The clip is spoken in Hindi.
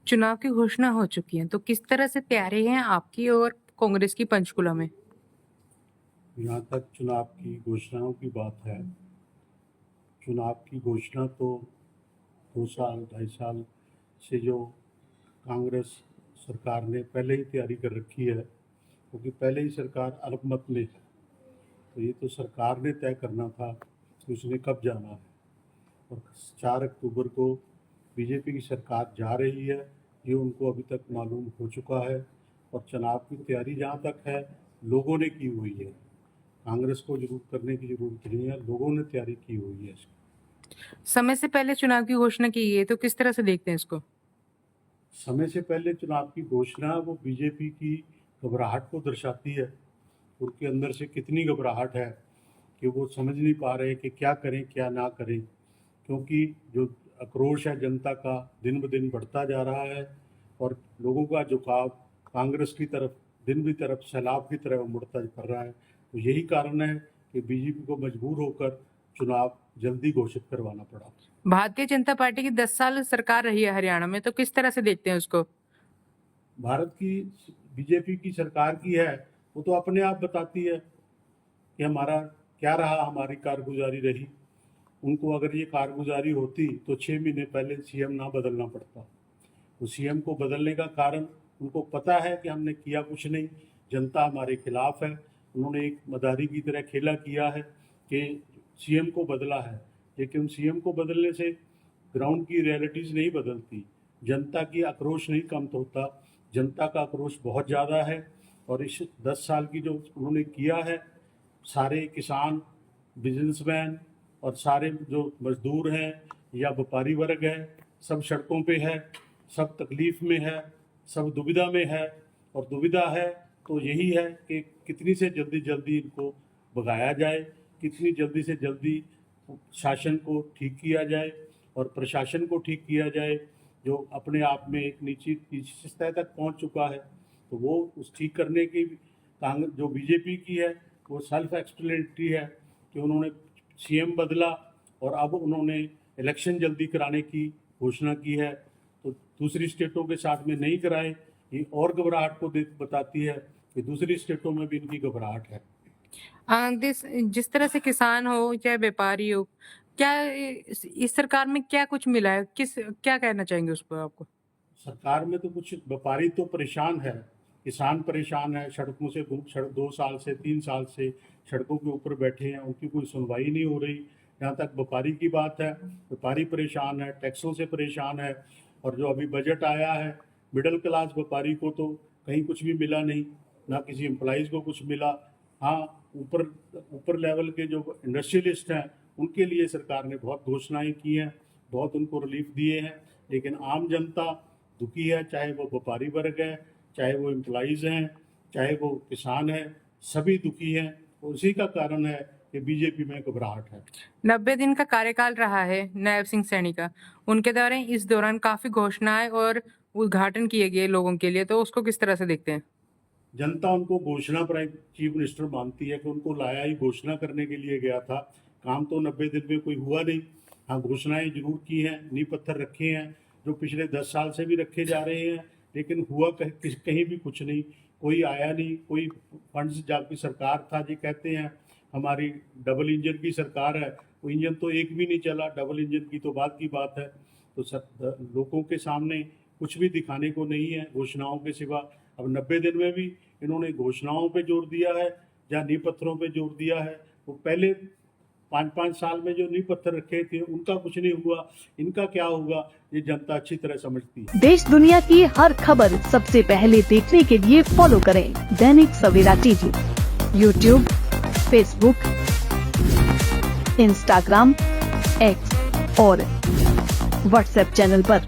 चुनाव की घोषणा हो चुकी है, तो किस तरह से तैयारी है आपकी और कांग्रेस की पंचकुला में? यहाँ तक चुनाव की घोषणाओं की बात है, चुनाव की घोषणा तो 2 साल 2.5 साल से जो कांग्रेस सरकार ने पहले ही तैयारी कर रखी है, क्योंकि पहले ही सरकार अल्पमत में है। तो ये तो सरकार ने तय करना था कि उसने कब जाना है। और 4 अक्टूबर को बीजेपी की सरकार जा रही है, ये उनको अभी तक मालूम हो चुका है। और चुनाव की तैयारी जहाँ तक है, लोगों ने की हुई है। कांग्रेस को जरूर करने की जरूरत नहीं है, लोगों ने तैयारी की हुई है इसकी। समय से पहले चुनाव की घोषणा की है, तो किस तरह से देखते हैं इसको? समय से पहले चुनाव की घोषणा वो बीजेपी की घबराहट को दर्शाती है। उनके अंदर से कितनी घबराहट है कि वो समझ नहीं पा रहे कि क्या करें क्या ना करें, क्योंकि जो आक्रोश है जनता का दिन ब दिन बढ़ता जा रहा है और लोगों का झुकाव कांग्रेस की तरफ दिन ब तरफ सैलाब की तरह मुड़ता कर रहा है। तो यही कारण है कि बीजेपी को मजबूर होकर चुनाव जल्दी घोषित करवाना पड़ा। भारतीय जनता पार्टी की 10 साल सरकार रही है हरियाणा में, तो किस तरह से देखते हैं उसको? भारत की बीजेपी की सरकार की है, वो तो अपने आप बताती है कि हमारा क्या रहा, हमारी कारगुजारी रही। उनको अगर ये कारगुजारी होती तो 6 महीने पहले सीएम ना बदलना पड़ता। तो सीएम को बदलने का कारण उनको पता है कि हमने किया कुछ नहीं, जनता हमारे खिलाफ है। उन्होंने एक मदारी की तरह खेला किया है कि सीएम को बदला है, लेकिन सीएम को बदलने से ग्राउंड की रियलिटीज़ नहीं बदलती, जनता की आक्रोश नहीं कम होता। जनता का आक्रोश बहुत ज़्यादा है। और इस 10 साल की जो उन्होंने किया है, सारे किसान, बिजनेसमैन और सारे जो मजदूर हैं या व्यापारी वर्ग है, सब सड़कों पे है, सब तकलीफ़ में है, सब दुविधा में है। और दुविधा है तो यही है कि कितनी से जल्दी इनको भगाया जाए, कितनी जल्दी से जल्दी शासन को ठीक किया जाए और प्रशासन को ठीक किया जाए, जो अपने आप में एक नीची सतह तक पहुंच चुका है। तो वो उस ठीक करने की कांग्रेस जो बीजेपी की है वो सेल्फ एक्सप्लेनेटरी है कि उन्होंने सीएम बदला और अब उन्होंने इलेक्शन जल्दी कराने की घोषणा की है। तो दूसरी स्टेटों के साथ में नहीं कराए, ये और घबराहट को बताती है कि दूसरी स्टेटों में भी इनकी घबराहट है। जिस तरह से किसान हो चाहे व्यापारी हो, क्या इस सरकार में क्या कुछ मिला है? क्या कहना चाहेंगे उस पर आपको? सरकार में तो कुछ व्यापारी तो परेशान है, किसान परेशान है, सड़कों से 2 साल से 3 साल से सड़कों के ऊपर बैठे हैं, उनकी कोई सुनवाई नहीं हो रही। जहाँ तक व्यापारी की बात है, व्यापारी परेशान है, टैक्सों से परेशान है। और जो अभी बजट आया है, मिडिल क्लास व्यापारी को तो कहीं कुछ भी मिला नहीं, ना किसी एम्प्लॉइज़ को कुछ मिला। हाँ, ऊपर लेवल के जो इंडस्ट्रियलिस्ट हैं उनके लिए सरकार ने बहुत घोषणाएं की हैं, बहुत उनको रिलीफ दिए हैं, लेकिन आम जनता दुखी है, चाहे वो व्यापारी वर्ग है, चाहे वो एम्प्लॉइज़ हैं, चाहे वो किसान हैं, सभी दुखी हैं। और उसी का कारण है कि बीजेपी में घबराहट है। 90 दिन का कार्यकाल रहा है नायब सिंह सैनी का, उनके द्वारा इस दौरान काफी घोषणाएं और उद्घाटन किए गए लोगों के लिए, तो उसको किस तरह से देखते हैं? जनता उनको घोषणा प्राइम चीफ मिनिस्टर मानती है कि उनको लाया ही घोषणा करने के लिए गया था। काम तो 90 दिन में कोई हुआ नहीं। हाँ, घोषणाएं जरूर की हैं, नींव पत्थर रखे हैं जो पिछले 10 साल से भी रखे जा रहे हैं, लेकिन हुआ कहीं भी कुछ नहीं। कोई आया नहीं, कोई फंड्स जबकि सरकार था जी, कहते हैं हमारी डबल इंजन की सरकार है, वो इंजन तो एक भी नहीं चला, डबल इंजन की तो बात की बात है। तो लोगों के सामने कुछ भी दिखाने को नहीं है घोषणाओं के सिवा। अब 90 दिन में भी इन्होंने घोषणाओं पे जोर दिया है या नींव पत्थरों पे जोर दिया है। वो पहले 5-5 साल में जो नींव पत्थर रखे थे उनका कुछ नहीं हुआ, इनका क्या होगा ये जनता अच्छी तरह समझती है। देश दुनिया की हर खबर सबसे पहले देखने के लिए फॉलो करें Dainik Savera TV, YouTube, Facebook, Instagram, X और व्हाट्सएप चैनल पर।